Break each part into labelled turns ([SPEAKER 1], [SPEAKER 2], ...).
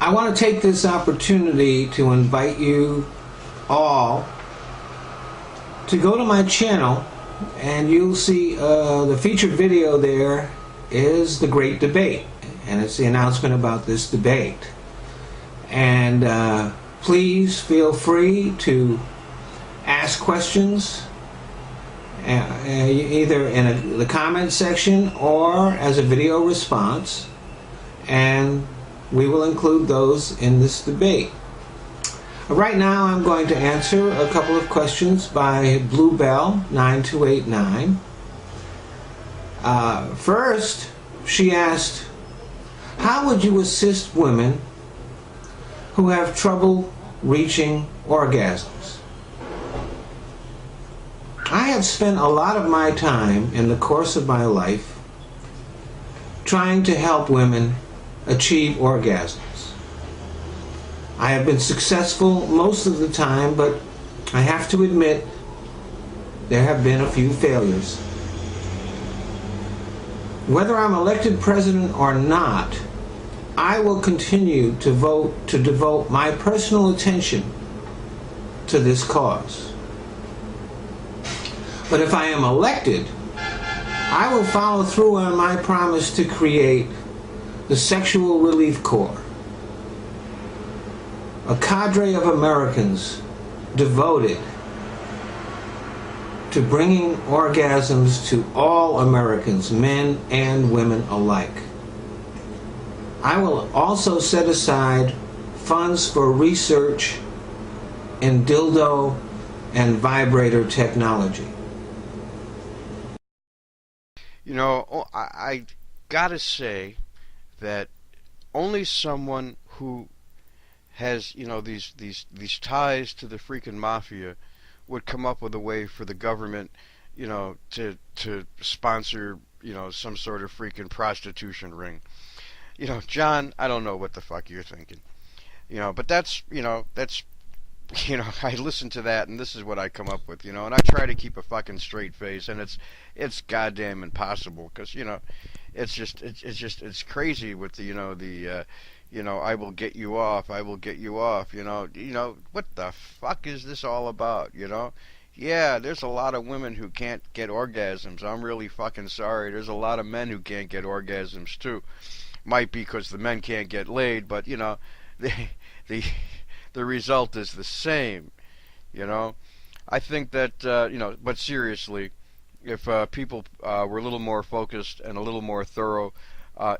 [SPEAKER 1] I want to take this opportunity to invite you all to go to my channel, and you'll see the featured video there is the Great Debate, and it's the announcement about this debate. And please feel free to ask questions either in the comment section or as a video response, and we will include those in this debate. Right now I'm going to answer a couple of questions by Bluebell 9289. First, she asked, how would you assist women who have trouble reaching orgasms? I have spent a lot of my time in the course of my life trying to help women achieve orgasms. I have been successful most of the time, but I have to admit there have been a few failures. Whether I'm elected president or not, I will continue to devote my personal attention to this cause. But if I am elected, I will follow through on my promise to create the Sexual Relief Corps, a cadre of Americans devoted to bringing orgasms to all Americans, men and women alike. I will also set aside funds for research in dildo and vibrator technology.
[SPEAKER 2] You know, I gotta say that only someone who has, you know, these ties to the freaking mafia would come up with a way for the government, you know, to sponsor, you know, some sort of freaking prostitution ring. You know, John, I don't know what the fuck you're thinking. You know, but that's, you know, I listen to that and this is what I come up with, you know, and I try to keep a fucking straight face, and it's goddamn impossible, because, you know, it's crazy with the, you know, I will get you off, you know, what the fuck is this all about, you know? Yeah, there's a lot of women who can't get orgasms. I'm really fucking sorry. There's a lot of men who can't get orgasms too. Might be because the men can't get laid, but, you know, the result is the same, you know? I think that, you know, but seriously, if people were a little more focused and a little more thorough,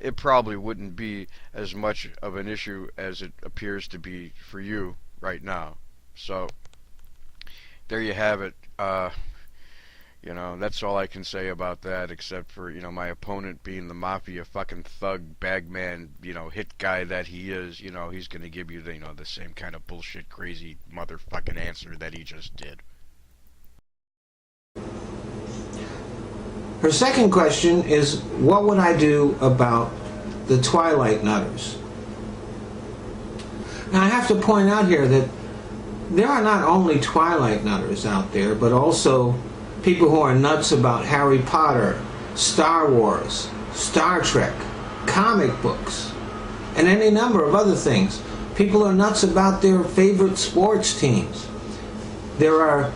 [SPEAKER 2] it probably wouldn't be as much of an issue as it appears to be for you right now. So, there you have it. You know, that's all I can say about that, except for, you know, my opponent being the mafia fucking thug, bagman, you know, hit guy that he is. You know, he's going to give you the, you know, the same kind of bullshit, crazy motherfucking answer that he just did.
[SPEAKER 1] Her second question is, what would I do about the Twilight Nutters? Now, I have to point out here that there are not only Twilight Nutters out there, but also people who are nuts about Harry Potter, Star Wars, Star Trek, comic books, and any number of other things. People are nuts about their favorite sports teams. There are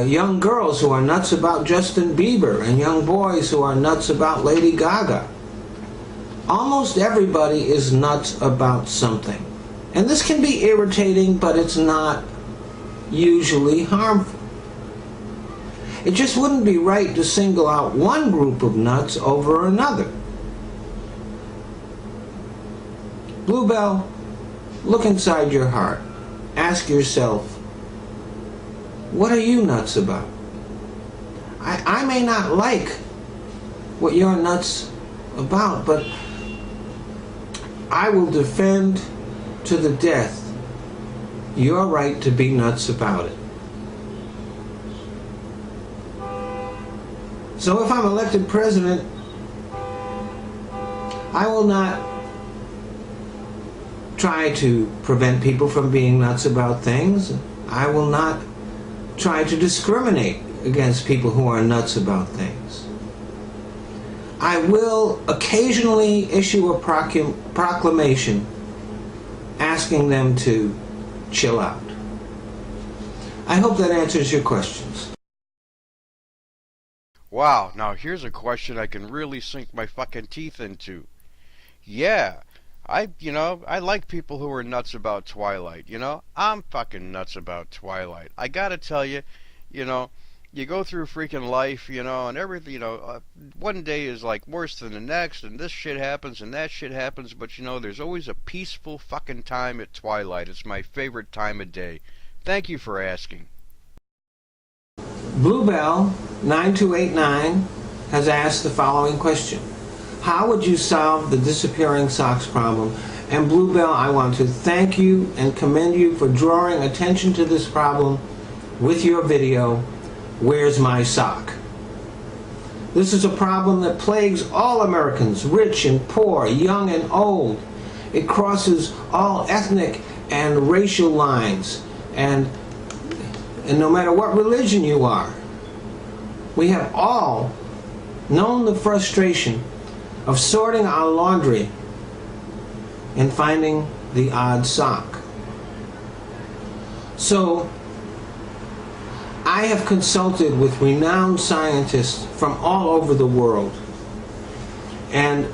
[SPEAKER 1] young girls who are nuts about Justin Bieber, and young boys who are nuts about Lady Gaga. Almost everybody is nuts about something. And this can be irritating, but it's not usually harmful. It just wouldn't be right to single out one group of nuts over another. Bluebell, look inside your heart. Ask yourself, what are you nuts about? I may not like what you're nuts about, but I will defend to the death your right to be nuts about it. So if I'm elected president, I will not try to prevent people from being nuts about things. I will not try to discriminate against people who are nuts about things. I will occasionally issue a proclamation asking them to chill out. I hope that answers your questions.
[SPEAKER 2] Wow, now here's a question I can really sink my fucking teeth into. Yeah, I like people who are nuts about Twilight, I'm fucking nuts about Twilight. I gotta tell you, you know, you go through freaking life, and everything, one day is like worse than the next, and this shit happens and that shit happens, but there's always a peaceful fucking time at Twilight. It's my favorite time of day. Thank you for asking.
[SPEAKER 1] Bluebell 9289 has asked the following question. How would you solve the disappearing socks problem? And Bluebell, I want to thank you and commend you for drawing attention to this problem with your video, Where's My Sock? This is a problem that plagues all Americans, rich and poor, young and old. It crosses all ethnic and racial lines, and no matter what religion you are. We have all known the frustration of sorting our laundry and finding the odd sock. So, I have consulted with renowned scientists from all over the world, and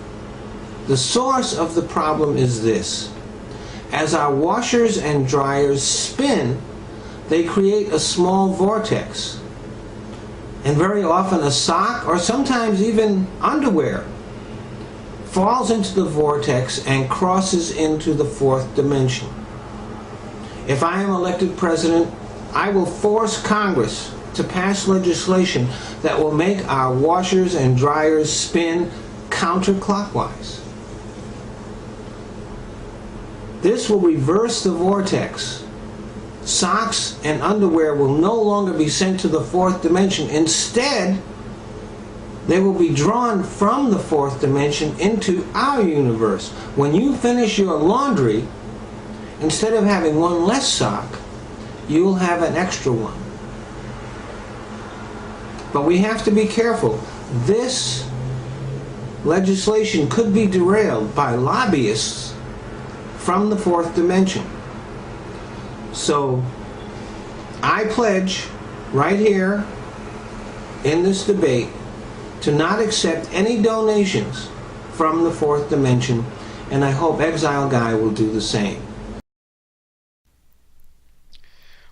[SPEAKER 1] the source of the problem is this. As our washers and dryers spin, they create a small vortex, and very often a sock, or sometimes even underwear, falls into the vortex and crosses into the fourth dimension. If I am elected president, I will force Congress to pass legislation that will make our washers and dryers spin counterclockwise. This will reverse the vortex. Socks and underwear will no longer be sent to the fourth dimension. Instead, they will be drawn from the fourth dimension into our universe. When you finish your laundry, instead of having one less sock, you'll have an extra one. But we have to be careful. This legislation could be derailed by lobbyists from the fourth dimension. So, I pledge right here in this debate to not accept any donations from the fourth dimension, and I hope Exile Guy will do the same.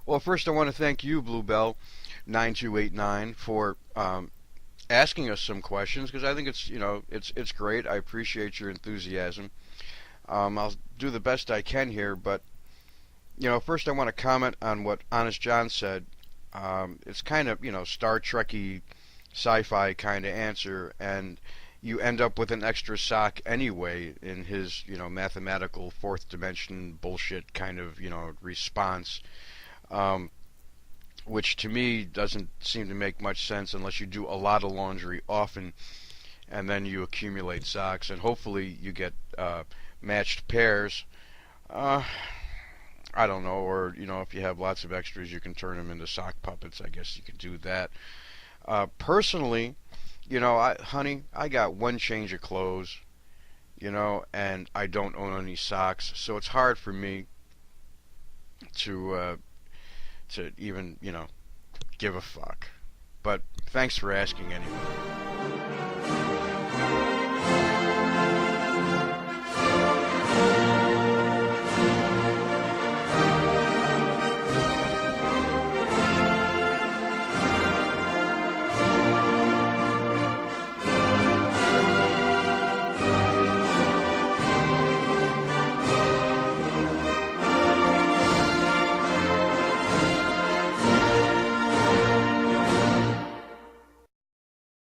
[SPEAKER 2] Well, first I want to thank you, Bluebell 9289, for asking us some questions, because I think it's great. I appreciate your enthusiasm. I'll do the best I can here, but first I want to comment on what Honest John said. It's kind of Star Trek-y, sci-fi kind of answer, and you end up with an extra sock anyway in his mathematical fourth dimension bullshit kind of response. Which to me doesn't seem to make much sense unless you do a lot of laundry often and then you accumulate socks, and hopefully you get matched pairs. I don't know, or if you have lots of extras, you can turn them into sock puppets. I guess you can do that. Personally, honey, I got one change of clothes, and I don't own any socks, so it's hard for me to even, give a fuck. But thanks for asking anyway.